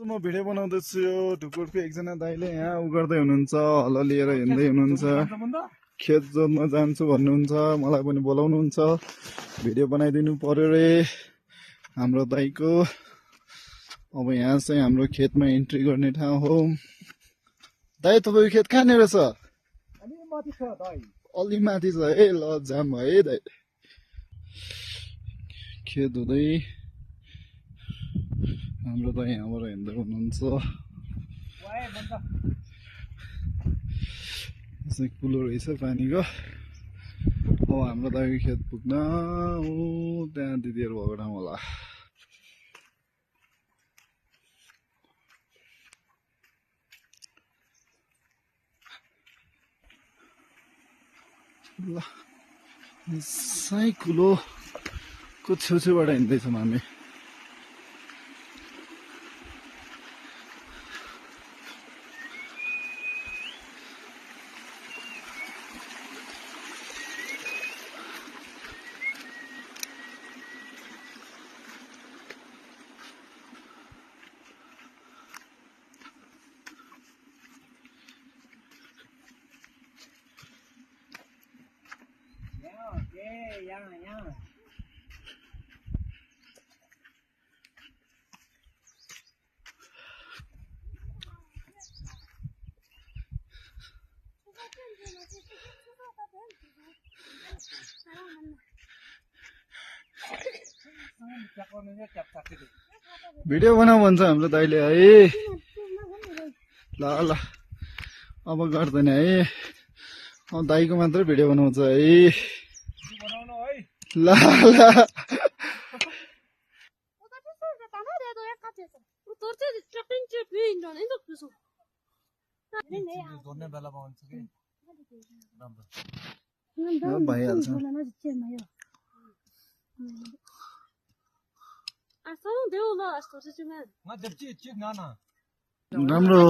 म भिडियो बनाउँदैछु ढुकुरको एकजना दाइले यहाँ उ गर्दै हुनुहुन्छ हल लिएर हिँड्दै हुनुहुन्छ खेत जोत्न जान्छु भन्नुहुन्छ मलाई पनि बोलाउनुहुन्छ भिडियो बनाइदिनु पर्यो रे हाम्रो दाइको अब यहाँ चाहिँ हाम्रो खेतमा इन्ट्री गर्ने ठाउँ हो दाइ तपाईँको खेत कहाँनिर छ अलि माथि छ है ल जाम भयो है दाइ खेत हुँदै हाम्रो दाइ यहाँबाट हिँड्दै हुनुहुन्छ कुलो रहेछ पानीको अब हाम्रो दाइको खेत पुग्न त्यहाँ दिदीहरू भएको ठाउँ होला ल कुलोको छेउछेउबाट हिँड्दैछौँ हामी भिडियो बनाऊ भन्छ हाम्रो दाइले है ल ल अब गर्दैन है दाइको मात्रै भिडियो बनाउँछ है ल ल भइहाल्छ राम्रो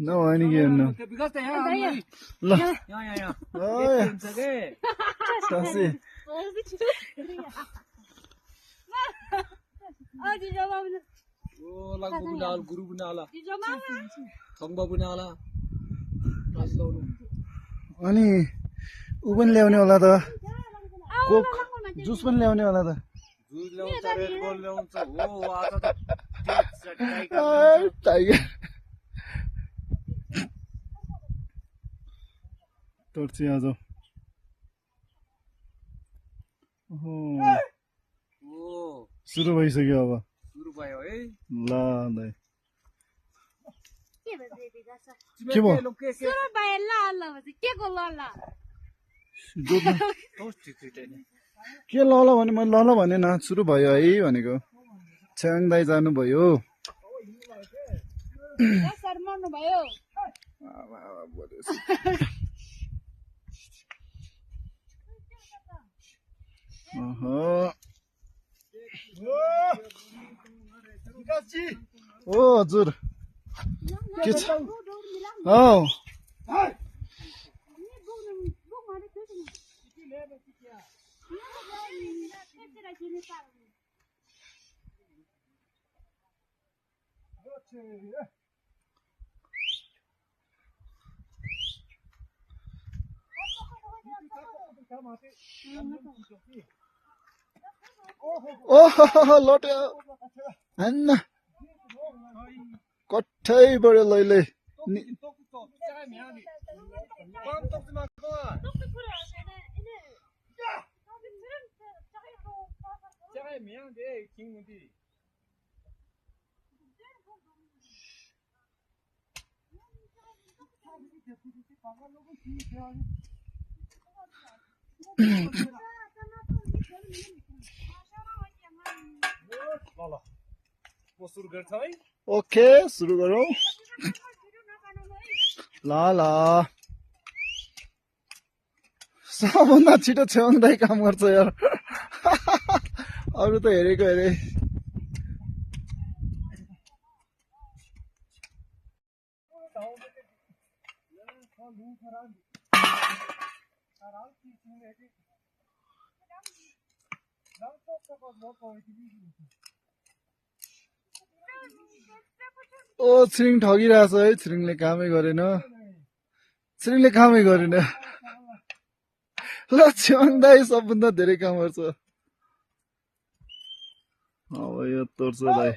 नभए नि के भन्नु ल अनि ऊ पनि ल्याउने होला त कोक जुस पनि ल्याउने होला त टाइगर तर्ची आज सुरु भइसक्यो अब ल दाइ के भयो के ल ल भने मैले ल ल भने न सुरु भयो है भनेको छ्याङ दाइ जानुभयो ओ हजुर के छ ओहो लट्यो हैन कठैबाट लैले ओके सुरु गरौँ ल ल सबभन्दा छिटो छेउदै काम गर्छ यार अरू त हेरेको हेरे ओ छिरिङ ठगिरहेछ है छिरिङले कामै गरेन छिरिङले कामै गरेन ल छ्याङ दाइ सबभन्दा धेरै काम गर्छ अब यो तोर्छ दाइ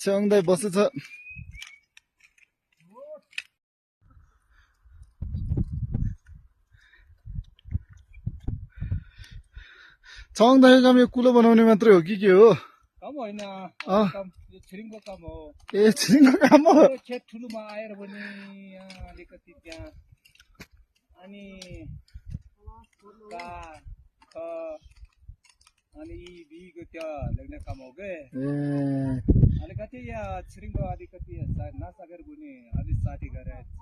छ्याङ दाइ बसेछ छ्याङ दाइको काम यो कुलो बनाउने मात्रै हो कि के हो काम होइन काम यो छिरिङको काम हो ए छिरिङको काम हो यो खेत ठुलोमा आएर पनि यहाँ अलिकति त्यहाँ अनि काठ ख अनि बिको त्यहाँ लेख्ने काम हो के अलिकति यहाँ छिरिङको अलिकति नसकेर पनि अलिक साथी गरेर छ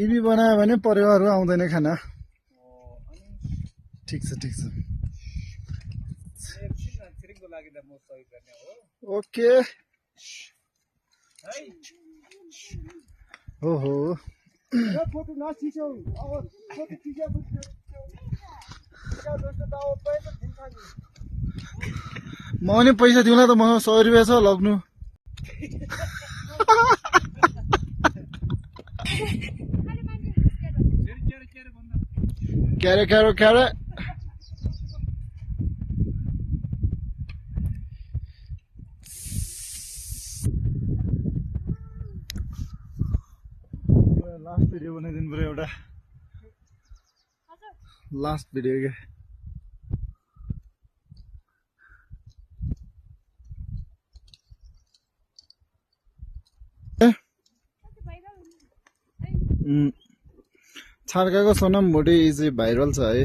इबी बनायो भने परिवारहरू आउँदैन खाना अनि ठिक छ एकछिन छिरिङको लागि त म सहयोग गर्ने हो ओके है हो फोटो नखिचौ अब फोटो खिचेपछि म पनि पैसा दिउँला त मसँग 100 रुपियाँ छ लग्नु क्यारे लास्ट भिडियो बनाइदिनु पर्यो एउटा लास्ट भिडियो के छार्काको सोनम भोटे चाहिँ भाइरल छ है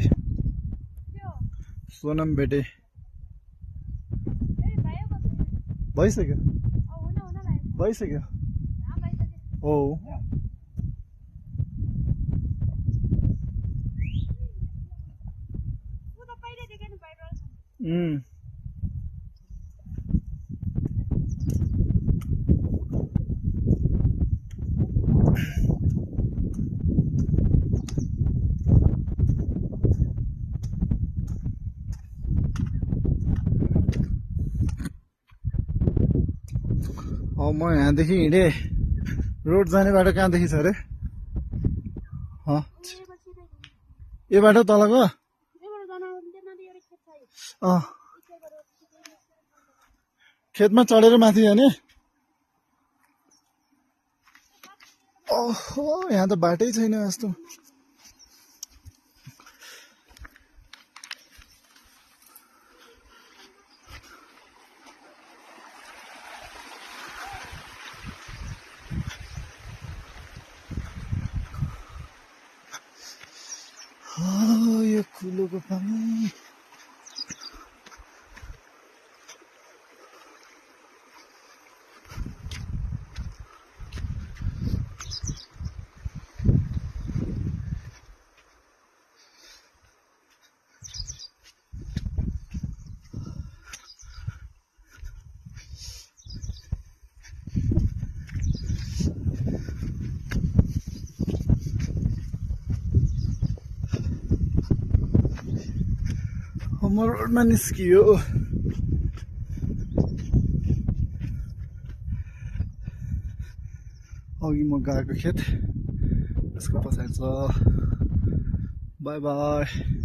सोनम भेटे भइसक्यो हो म यहाँदेखि हिँडेँ रोड जाने बाटो कहाँदेखि छ अरे यो बाटो तलको खेतमा चढेर माथि जाने ओहो यहाँ त बाटै छैन यस्तो यो कुलोको पानी रोडमा निस्कियो अघि म गएको खेत यसको पछाडि छ बाई बाई